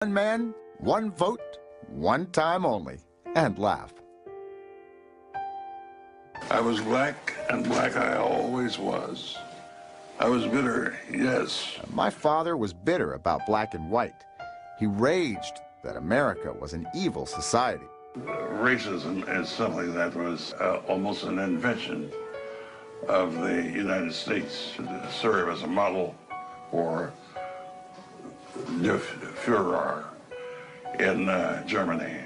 One man, one vote, one time only, and laugh. I was black, and black I always was. I was bitter, yes. My father was bitter about black and white. He raged that America was an evil society. Racism is something that was almost an invention of the United States to serve as a model for the Führer in Germany.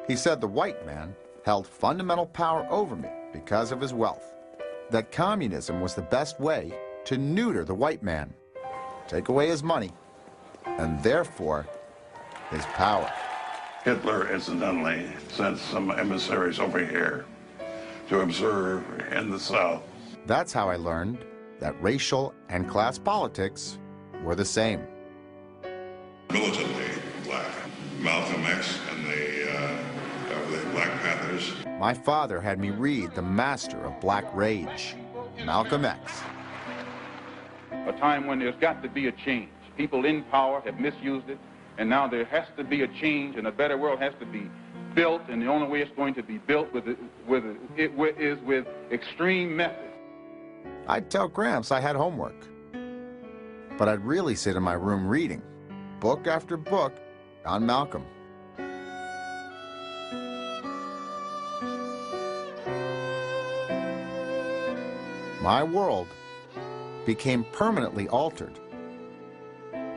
He said the white man held fundamental power over me because of his wealth, that communism was the best way to neuter the white man, take away his money, and therefore his power. Hitler incidentally sent some emissaries over here to observe in the South. That's how I learned that racial and class politics were the same. Militantly black. Malcolm X and the Black Panthers. My father had me read the master of black rage, Malcolm X. A time when there's got to be a change. People in power have misused it, and now there has to be a change, and a better world has to be built, and the only way it's going to be built is with extreme methods. I'd tell Gramps I had homework, but I'd really sit in my room reading, book after book, on Malcolm. My world became permanently altered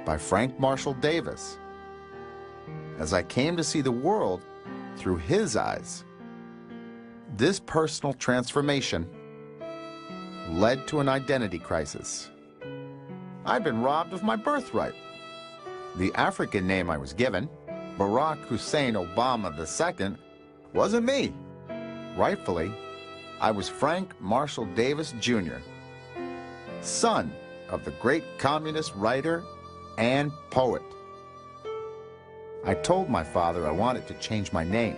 by Frank Marshall Davis as I came to see the world through his eyes. This personal transformation led to an identity crisis. I'd been robbed of my birthright. The African name I was given, Barack Hussein Obama II, wasn't me. Rightfully, I was Frank Marshall Davis, Jr., son of the great communist writer and poet. I told my father I wanted to change my name,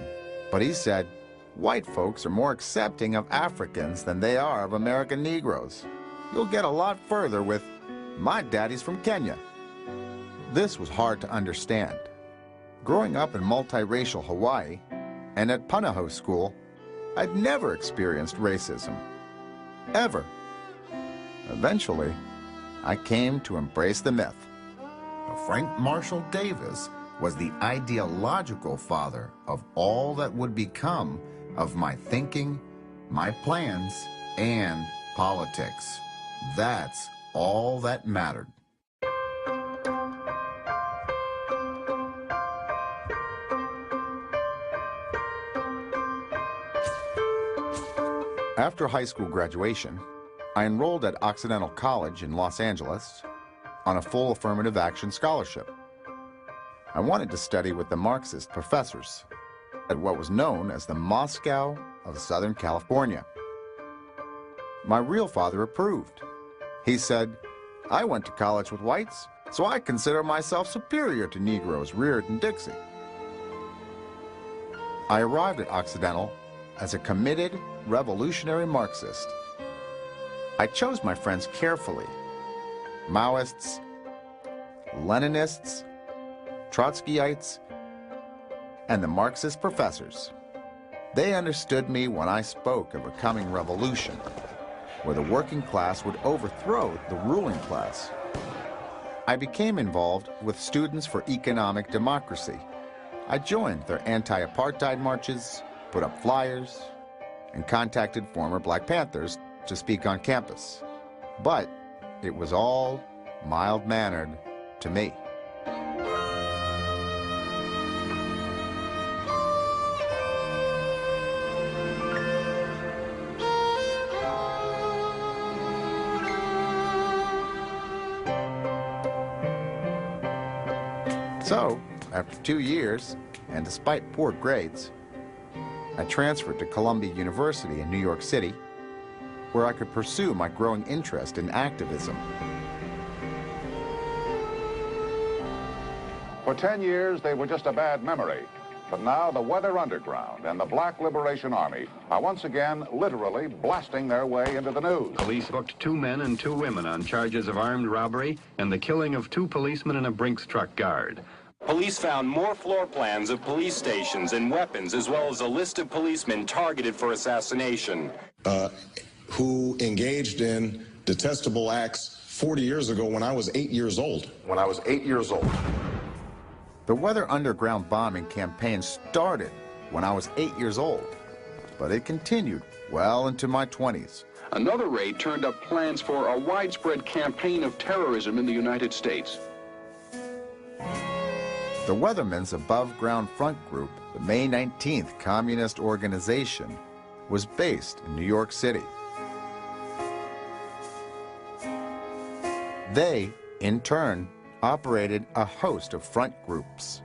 but he said, white folks are more accepting of Africans than they are of American Negroes. You'll get a lot further with, my daddy's from Kenya. This was hard to understand. Growing up in multiracial Hawaii and at Punahou School, I'd never experienced racism, ever. Eventually, I came to embrace the myth. Frank Marshall Davis was the ideological father of all that would become of my thinking, my plans, and politics. That's all that mattered. After high school graduation, I enrolled at Occidental College in Los Angeles on a full affirmative action scholarship. I wanted to study with the Marxist professors at what was known as the Moscow of Southern California. My real father approved. He said, I went to college with whites, so I consider myself superior to Negroes reared in Dixie. I arrived at Occidental as a committed revolutionary Marxist. I chose my friends carefully. Maoists, Leninists, Trotskyites, and the Marxist professors. They understood me when I spoke of a coming revolution, where the working class would overthrow the ruling class. I became involved with Students for Economic Democracy. I joined their anti-apartheid marches, put up flyers, and contacted former Black Panthers to speak on campus. But it was all mild-mannered to me. So, after 2 years, and despite poor grades, I transferred to Columbia University in New York City, where I could pursue my growing interest in activism. For 10 years, they were just a bad memory. But now the Weather Underground and the Black Liberation Army are once again literally blasting their way into the news. Police booked 2 men and 2 women on charges of armed robbery and the killing of 2 policemen and a Brinks truck guard. Police found more floor plans of police stations and weapons, as well as a list of policemen targeted for assassination. Who engaged in detestable acts 40 years ago when I was 8 years old. The Weather Underground bombing campaign started when I was 8 years old, but it continued well into my 20s. Another raid turned up plans for a widespread campaign of terrorism in the United States. The Weathermen's Above Ground Front Group, the May 19th Communist Organization, was based in New York City. They, in turn, operated a host of front groups.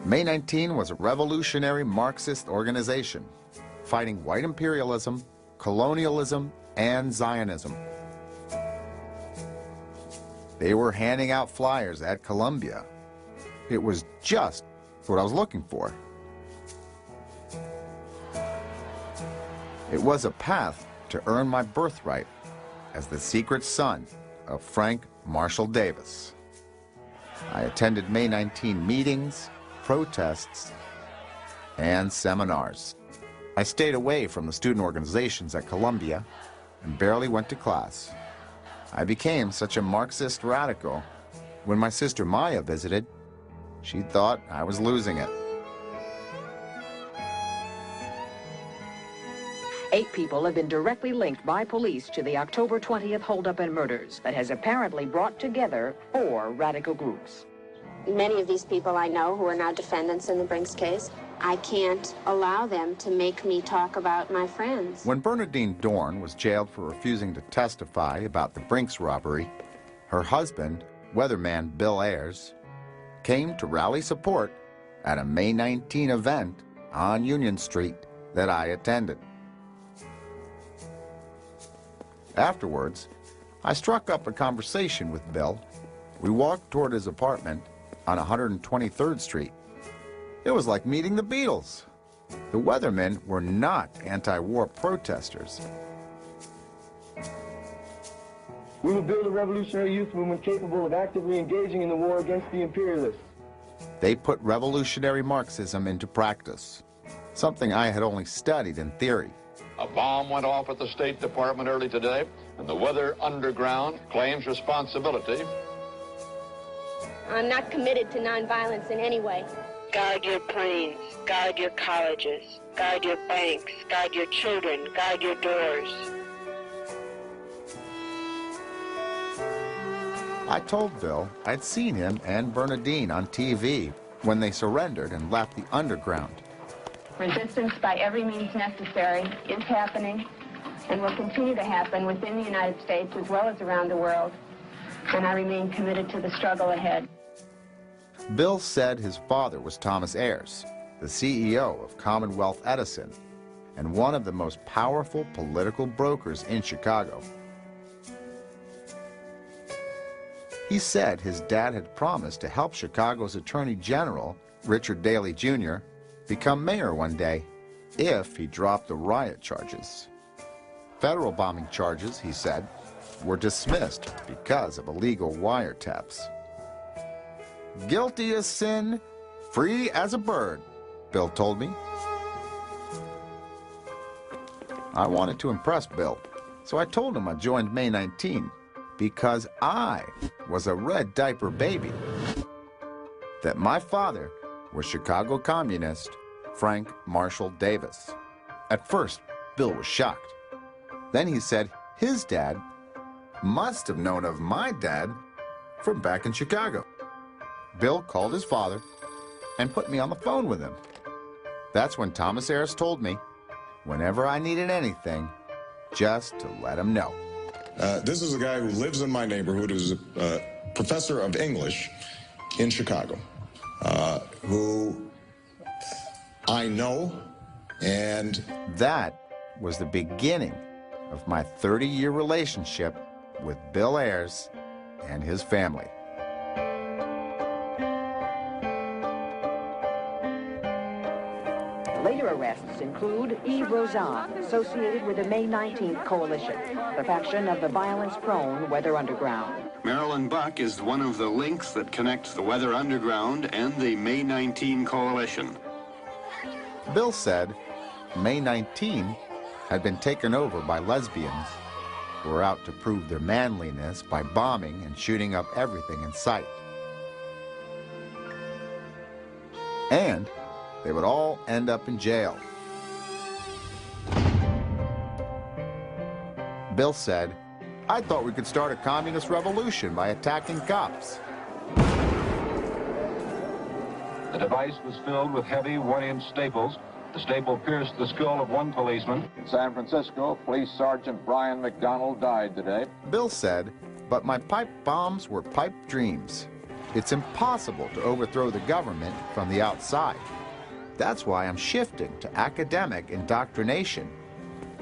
May 19 was a revolutionary Marxist organization fighting white imperialism, colonialism, and Zionism. They were handing out flyers at Columbia. It was just what I was looking for. It was a path to earn my birthright as the secret son of Frank Marshall Davis. I attended May 19 meetings, protests, and seminars. I stayed away from the student organizations at Columbia and barely went to class. I became such a Marxist radical. When my sister Maya visited, she thought I was losing it. 8 people have been directly linked by police to the October 20th holdup and murders that has apparently brought together 4 radical groups. Many of these people I know who are now defendants in the Brinks case, I can't allow them to make me talk about my friends. When Bernadine Dorn was jailed for refusing to testify about the Brinks robbery, her husband, weatherman Bill Ayers, came to rally support at a May 19 event on Union Street that I attended. Afterwards, I struck up a conversation with Bill. We walked toward his apartment on 123rd Street. It was like meeting the Beatles. The Weathermen were not anti-war protesters. We will build a revolutionary youth movement capable of actively engaging in the war against the imperialists. They put revolutionary Marxism into practice, something I had only studied in theory. A bomb went off at the State Department early today, and the Weather Underground claims responsibility. I'm not committed to nonviolence in any way. Guard your planes, guard your colleges, guard your banks, guard your children, guard your doors. I told Bill I'd seen him and Bernadine on TV when they surrendered and left the underground. Resistance by every means necessary is happening and will continue to happen within the United States as well as around the world, and I remain committed to the struggle ahead. Bill said his father was Thomas Ayers, the CEO of Commonwealth Edison and one of the most powerful political brokers in Chicago. He said his dad had promised to help Chicago's Attorney General, Richard Daley Jr., become mayor one day if he dropped the riot charges. Federal bombing charges, he said, were dismissed because of illegal wiretaps. Guilty as sin, free as a bird, Bill told me. I wanted to impress Bill, so I told him I joined May 19 because I was a red diaper baby. That my father was Chicago communist Frank Marshall Davis. At first, Bill was shocked. Then he said his dad must have known of my dad from back in Chicago. Bill called his father and put me on the phone with him. That's when Thomas Ayers told me, whenever I needed anything, just to let him know. This is a guy who lives in my neighborhood, who's a professor of English in Chicago, who I know, and that was the beginning of my 30-year relationship with Bill Ayers and his family. Later arrests include Yves Rozan, associated with the May 19th Coalition, the faction of the violence-prone Weather Underground. Marilyn Buck is one of the links that connects the Weather Underground and the May 19 coalition. Bill said May 19 had been taken over by lesbians who were out to prove their manliness by bombing and shooting up everything in sight. And they would all end up in jail. Bill said, "I thought we could start a communist revolution by attacking cops." The device was filled with heavy 1-inch staples. The staple pierced the skull of one policeman. In San Francisco, Police Sergeant Brian McDonald died today. Bill said, "But my pipe bombs were pipe dreams. It's impossible to overthrow the government from the outside. That's why I'm shifting to academic indoctrination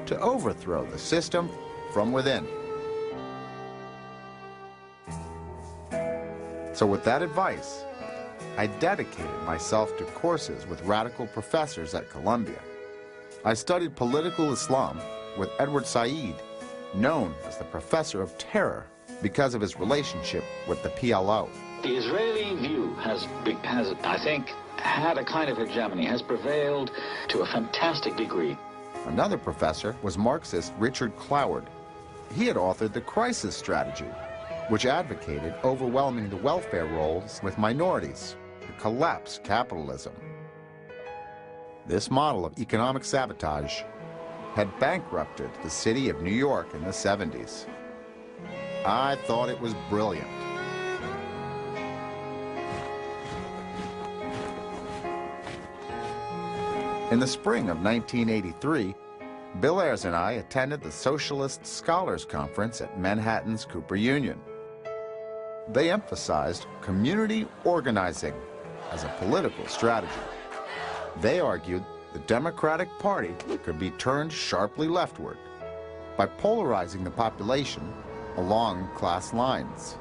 to overthrow the system from within." So with that advice, I dedicated myself to courses with radical professors at Columbia. I studied political Islam with Edward Said, known as the Professor of Terror because of his relationship with the PLO. The Israeli view has, I think, had a kind of hegemony, has prevailed to a fantastic degree. Another professor was Marxist Richard Cloward. He had authored The Crisis Strategy, which advocated overwhelming the welfare rolls with minorities to collapse capitalism. This model of economic sabotage had bankrupted the city of New York in the 70s. I thought it was brilliant. In the spring of 1983, Bill Ayers and I attended the Socialist Scholars Conference at Manhattan's Cooper Union. They emphasized community organizing as a political strategy. They argued the Democratic Party could be turned sharply leftward by polarizing the population along class lines,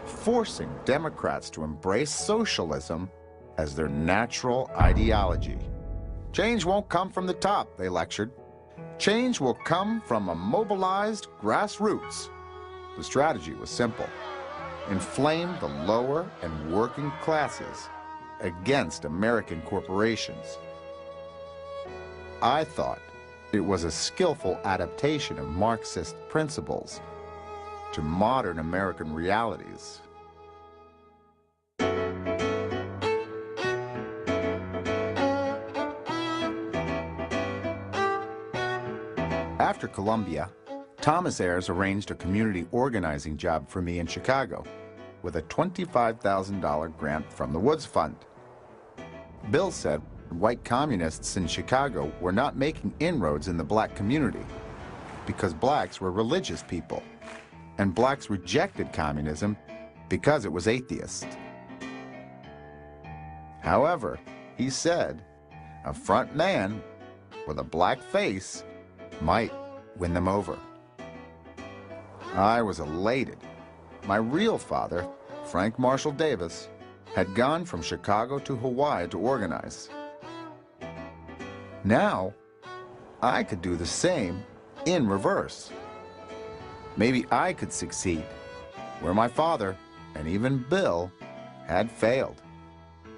forcing Democrats to embrace socialism as their natural ideology. Change won't come from the top, they lectured. Change will come from a mobilized grassroots. The strategy was simple. Inflame the lower and working classes against American corporations. I thought it was a skillful adaptation of Marxist principles to modern American realities. After Columbia, Thomas Ayers arranged a community organizing job for me in Chicago with a $25,000 grant from the Woods Fund. Bill said white communists in Chicago were not making inroads in the black community because blacks were religious people, and blacks rejected communism because it was atheist. However, he said, a front man with a black face might win them over. I was elated. My real father, Frank Marshall Davis, had gone from Chicago to Hawaii to organize. Now, I could do the same in reverse. Maybe I could succeed where my father, and even Bill, had failed.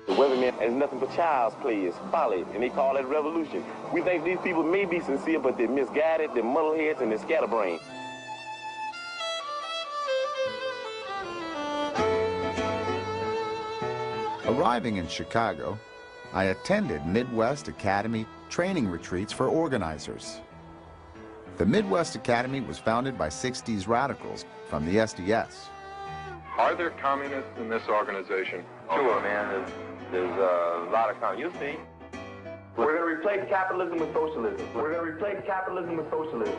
The weatherman is nothing but child's play, it's folly, and they call it revolution. We think these people may be sincere, but they're misguided, they're muddleheads, and they're scatterbrained. Arriving in Chicago, I attended Midwest Academy training retreats for organizers. The Midwest Academy was founded by 60s radicals from the SDS. Are there communists in this organization? Sure, man. There's a lot of communists. You see, we're going to replace capitalism with socialism. We're going to replace capitalism with socialism.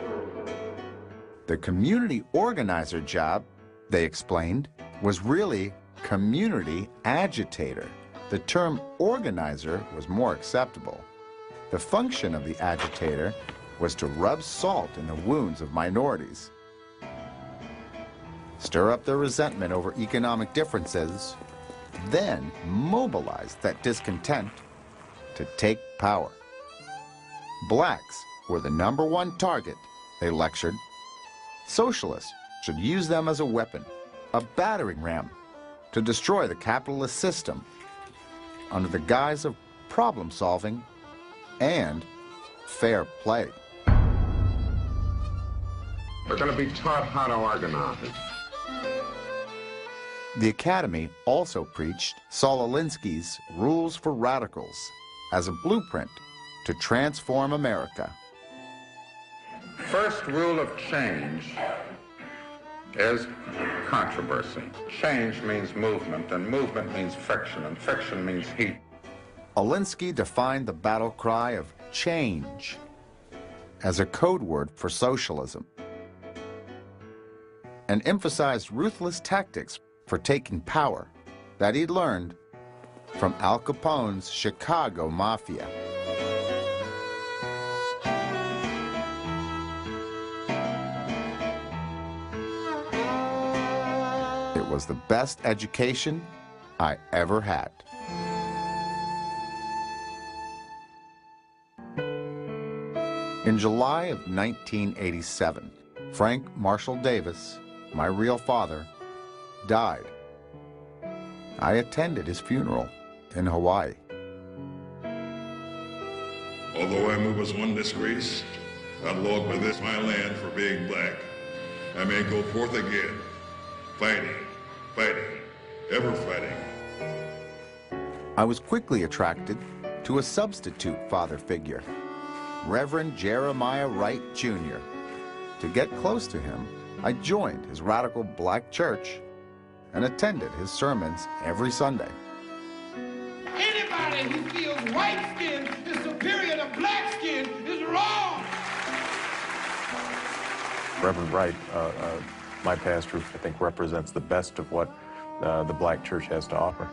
The community organizer job, they explained, was really community agitator. The term organizer was more acceptable. The function of the agitator was to rub salt in the wounds of minorities, stir up their resentment over economic differences, then mobilize that discontent to take power. Blacks were the #1 target, they lectured. Socialists should use them as a weapon a battering ram to destroy the capitalist system under the guise of problem solving and fair play. We're going to be taught how to organize. The Academy also preached Saul Alinsky's Rules for Radicals as a blueprint to transform America. First rule of change is controversy. Change means movement, and movement means friction, and friction means heat. Alinsky defined the battle cry of change as a code word for socialism and emphasized ruthless tactics for taking power that he'd learned from Al Capone's Chicago Mafia. It was the best education I ever had. In July of 1987, Frank Marshall Davis, my real father, died. I attended his funeral in Hawaii. Although I move as one disgrace, outlawed by this my land for being black, I may go forth again, fighting, fighting, ever fighting. I was quickly attracted to a substitute father figure, Reverend Jeremiah Wright, Jr. To get close to him, I joined his radical black church and attended his sermons every Sunday. Anybody who feels white skin is superior to black skin is wrong. Reverend Wright, my pastor, I think represents the best of what the black church has to offer.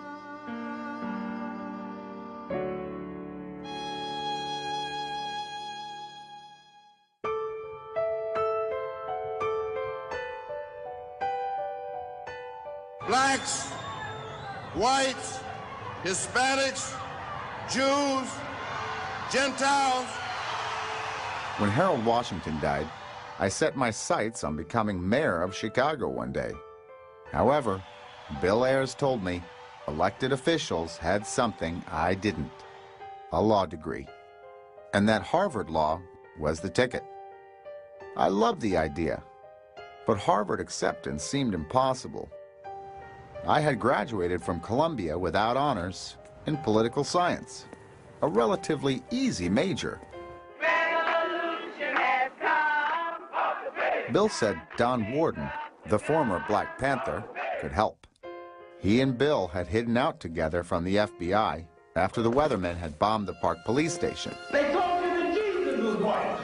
Blacks, whites, Hispanics, Jews, Gentiles. When Harold Washington died, I set my sights on becoming mayor of Chicago one day. However, Bill Ayers told me elected officials had something I didn't, a law degree, and that Harvard Law was the ticket. I loved the idea, but Harvard acceptance seemed impossible. I had graduated from Columbia without honors in political science, a relatively easy major. Bill said Don Warden, the former Black Panther, could help. He and Bill had hidden out together from the FBI after the Weathermen had bombed the Park Police Station. They told you that Jesus was white.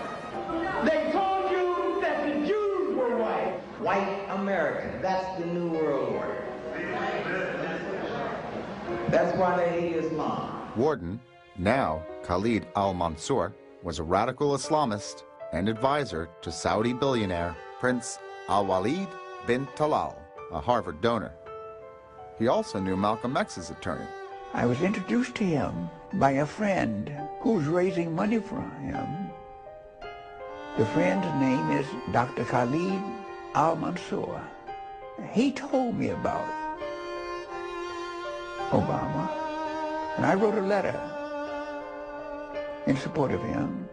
They told you that the Jews were white. White American, that's the New World Order. That's why they hate Islam. Warden, now Khalid al-Mansour, was a radical Islamist and advisor to Saudi billionaire Prince Al-Walid bin Talal, a Harvard donor. He also knew Malcolm X's attorney. I was introduced to him by a friend who was raising money for him. The friend's name is Dr. Khalid al-Mansour. He told me about Obama, and I wrote a letter in support of him.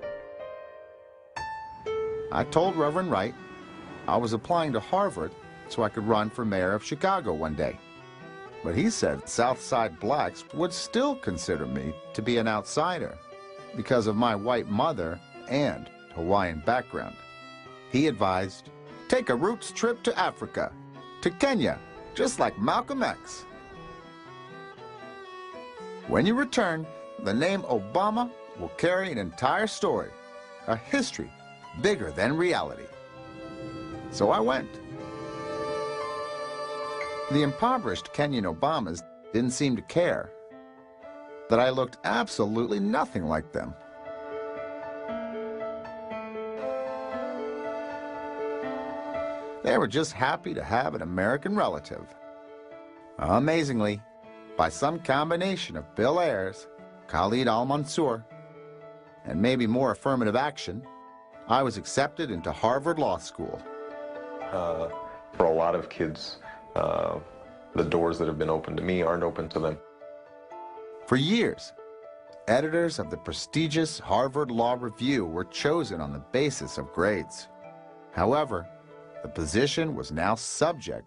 I told Reverend Wright I was applying to Harvard so I could run for mayor of Chicago one day. But he said South Side blacks would still consider me to be an outsider because of my white mother and Hawaiian background. He advised, take a roots trip to Africa, to Kenya, just like Malcolm X. When you return, the name Obama will carry an entire story, a history bigger than reality. So I went. The impoverished Kenyan Obamas didn't seem to care that I looked absolutely nothing like them. They were just happy to have an American relative. Amazingly, by some combination of Bill Ayers, Khalid al-Mansour, and maybe more affirmative action, I was accepted into Harvard Law School. For a lot of kids The doors that have been open to me aren't open to them. For years, editors of the prestigious Harvard Law Review were chosen on the basis of grades. However, the position was now subject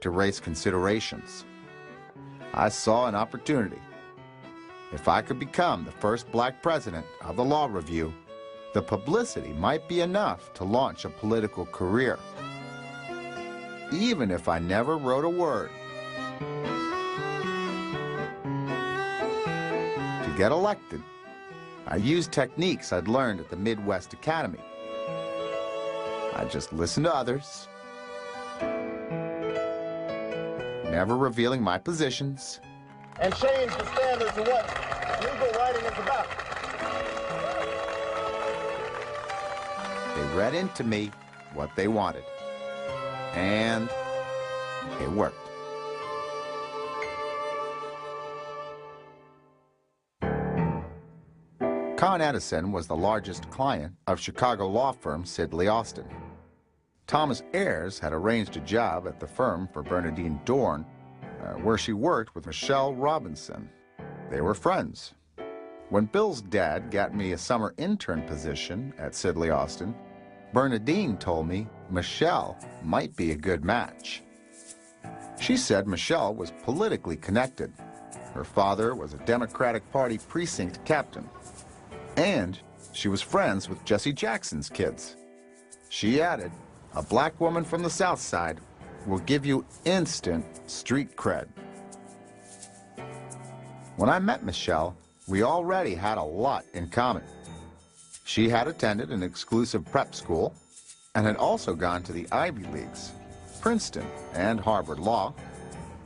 to race considerations. I saw an opportunity. If I could become the first black president of the Law Review, the publicity might be enough to launch a political career. Even if I never wrote a word. To get elected, I used techniques I'd learned at the Midwest Academy. I just listened to others, never revealing my positions, and change the standards of what legal writing is about. They read into me what they wanted, and it worked. Con Edison was the largest client of Chicago law firm Sidley Austin. Thomas Ayers had arranged a job at the firm for Bernadine Dorn, where she worked with Michelle Robinson. They were friends. When Bill's dad got me a summer intern position at Sidley Austin, Bernadine told me Michelle might be a good match. She said Michelle was politically connected. Her father was a Democratic Party precinct captain. And she was friends with Jesse Jackson's kids. She added, a black woman from the South Side will give you instant street cred. When I met Michelle, we already had a lot in common. She had attended an exclusive prep school and had also gone to the Ivy Leagues, Princeton and Harvard Law,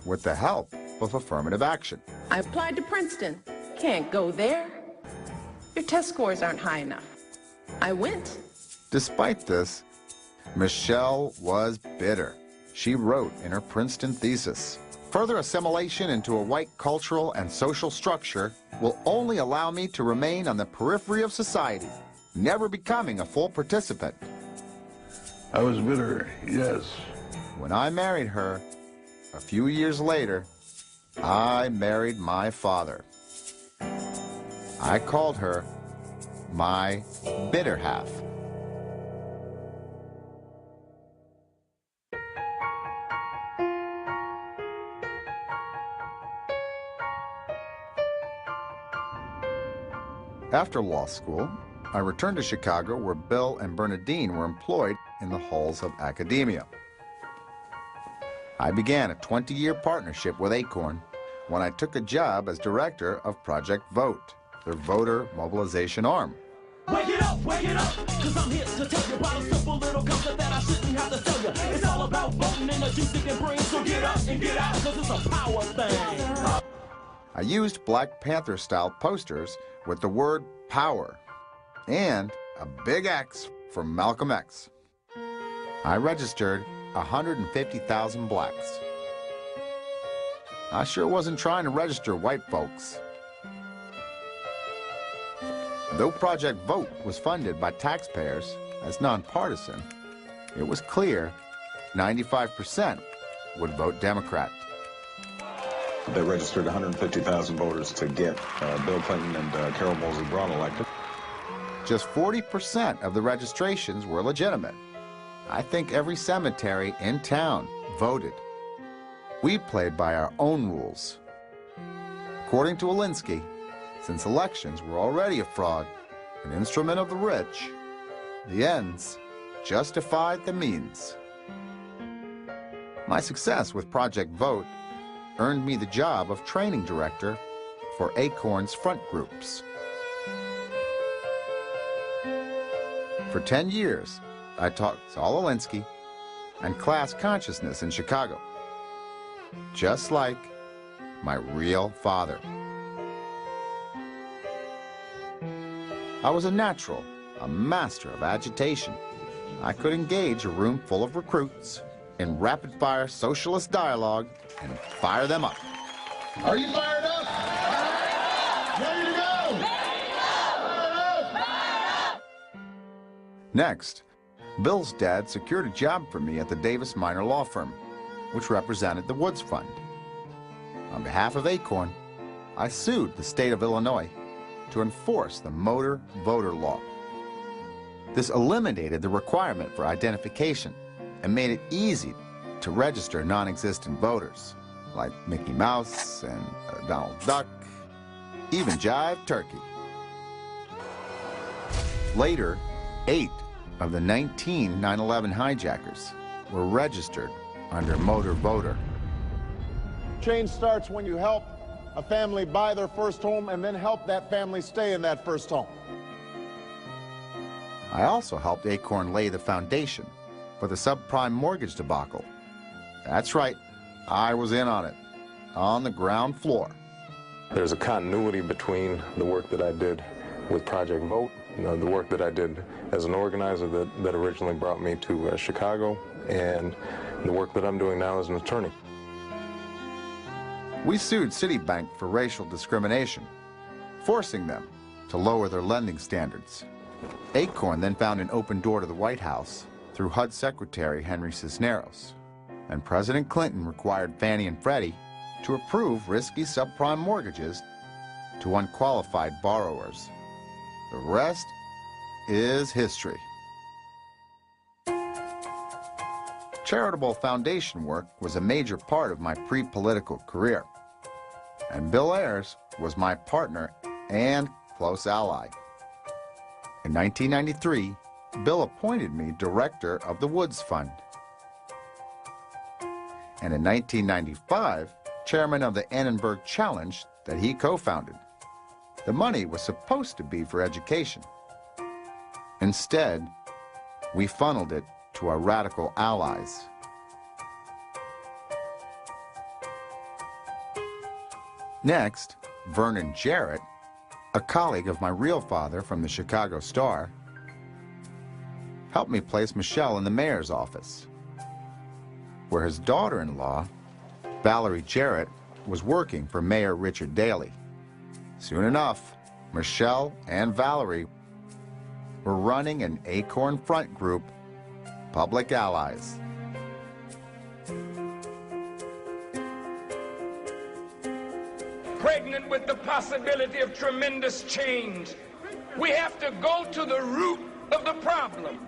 with the help of affirmative action. I applied to Princeton. Can't go there. Your test scores aren't high enough. I went. Despite this, Michelle was bitter. She wrote in her Princeton thesis, "Further assimilation into a white cultural and social structure will only allow me to remain on the periphery of society, never becoming a full participant." I was bitter, yes. When I married her, a few years later, I married my father. I called her my bitter half. After law school, I returned to Chicago where Bill and Bernadine were employed in the halls of academia. I began a 20-year partnership with Acorn when I took a job as director of Project Vote, their voter mobilization arm. Wake it up, cause I'm here to tell you about a simple little concept that I shouldn't have to tell you. It's all about voting and the juice it can bring, so get up and get out, cause it's a power thing. I used Black Panther-style posters with the word power and a big X for Malcolm X. I registered 150,000 blacks. I sure wasn't trying to register white folks. Though Project Vote was funded by taxpayers as nonpartisan, it was clear 95% would vote Democrat. They registered 150,000 voters to get Bill Clinton and Carol Moseley Braun elected. Just 40% of the registrations were legitimate. I think every cemetery in town voted. We played by our own rules. According to Alinsky, since elections were already a fraud, an instrument of the rich, the ends justified the means. My success with Project Vote earned me the job of training director for Acorn's front groups. For 10 years, I taught Saul Alinsky and class consciousness in Chicago, just like my real father. I was a natural, a master of agitation. I could engage a room full of recruits in rapid-fire socialist dialogue and fire them up. Are you fired up? Ready to go? Next, Bill's dad secured a job for me at the Davis Minor Law Firm. which represented the Woods Fund. On behalf of ACORN, I sued the state of Illinois to enforce the motor voter law. This eliminated the requirement for identification and made it easy to register non-existent voters, like Mickey Mouse and Donald Duck, even Jive Turkey. Later, 8 of the 19 9/11 hijackers were registered under motor voter. Change starts when you help a family buy their first home and then help that family stay in that first home. I also helped ACORN lay the foundation for the subprime mortgage debacle. That's right, I was in on it, on the ground floor. There's a continuity between the work that I did with Project Vote, the work that I did as an organizer that originally brought me to Chicago, and the work that I'm doing now as an attorney. We sued Citibank for racial discrimination, forcing them to lower their lending standards. ACORN then found an open door to the White House through HUD Secretary Henry Cisneros, and President Clinton required Fannie and Freddie to approve risky subprime mortgages to unqualified borrowers. The rest is history. Charitable foundation work was a major part of my pre-political career, and Bill Ayers was my partner and close ally. In 1993, Bill appointed me director of the Woods Fund, and in 1995, chairman of the Annenberg Challenge that he co-founded. The money was supposed to be for education. Instead, we funneled it to our radical allies. Next, Vernon Jarrett, a colleague of my real father from the Chicago Star, helped me place Michelle in the mayor's office, where his daughter-in-law, Valerie Jarrett, was working for Mayor Richard Daley. Soon enough, Michelle and Valerie were running an ACORN front group, Public Allies. Pregnant with the possibility of tremendous change, we have to go to the root of the problem.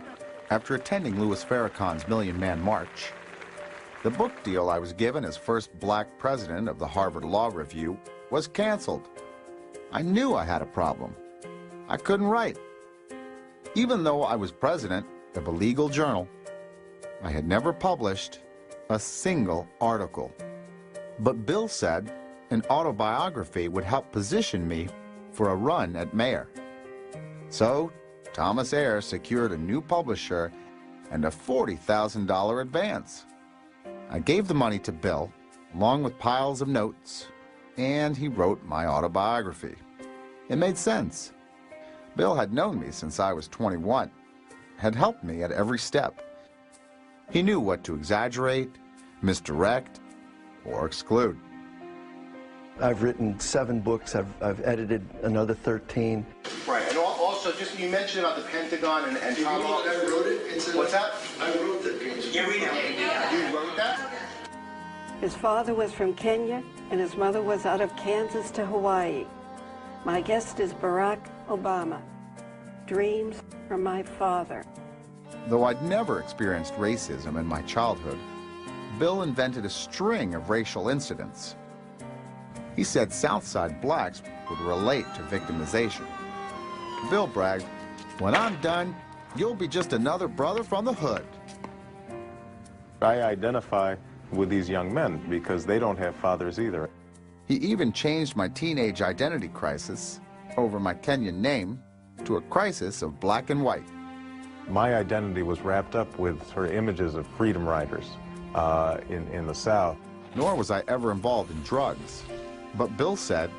After attending Louis Farrakhan's Million Man March, the book deal I was given as first black president of the Harvard Law Review was canceled. I knew I had a problem. I couldn't write. Even though I was president of a legal journal, I had never published a single article. But Bill said an autobiography would help position me for a run at mayor. So Thomas Ayers secured a new publisher and a $40,000 advance. I gave the money to Bill, along with piles of notes, and he wrote my autobiography. It made sense. Bill had known me since I was 21, had helped me at every step. He knew what to exaggerate, misdirect, or exclude. I've written 7 books. I've edited another 13. Right, and also, just you mentioned about the Pentagon and Tom. I wrote it. What's that? I wrote the page. Yeah, we know. You wrote that? His father was from Kenya, and his mother was out of Kansas to Hawaii. My guest is Barack Obama. Dreams from my father. Though I'd never experienced racism in my childhood, Bill invented a string of racial incidents. He said Southside blacks would relate to victimization. Bill bragged, "When I'm done, you'll be just another brother from the hood." I identify with these young men because they don't have fathers either. He even changed my teenage identity crisis over my Kenyan name to a crisis of black and white. My identity was wrapped up with sort of images of freedom riders in the South. Nor was I ever involved in drugs. But Bill said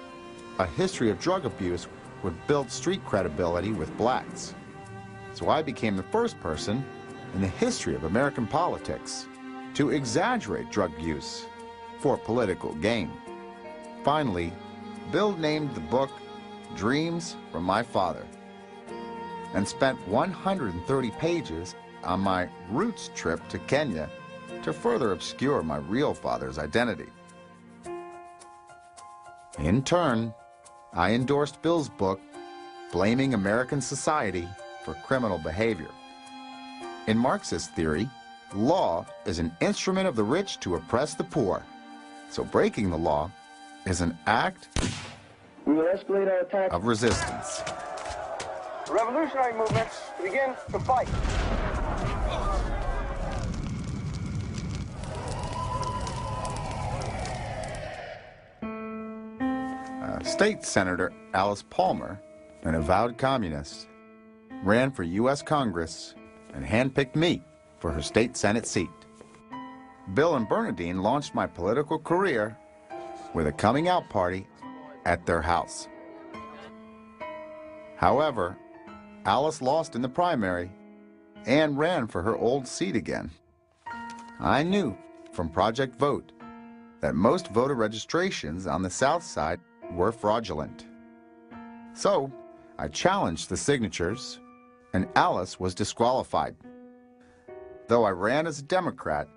a history of drug abuse would build street credibility with blacks. So I became the first person in the history of American politics to exaggerate drug use for political gain. Finally, Bill named the book Dreams from My Father and spent 130 pages on my roots trip to Kenya to further obscure my real father's identity. In turn, I endorsed Bill's book, Blaming American Society for Criminal Behavior. In Marxist theory, law is an instrument of the rich to oppress the poor. So breaking the law is an act We will escalate our attack of resistance. The revolutionary movement to begin to fight. State Senator Alice Palmer, an avowed communist, ran for U.S. Congress and handpicked me for her state Senate seat. Bill and Bernadine launched my political career with a coming out party at their house. However, Alice lost in the primary and ran for her old seat again. I knew from Project Vote that most voter registrations on the South Side were fraudulent. So, I challenged the signatures, and Alice was disqualified. Though I ran as a Democrat,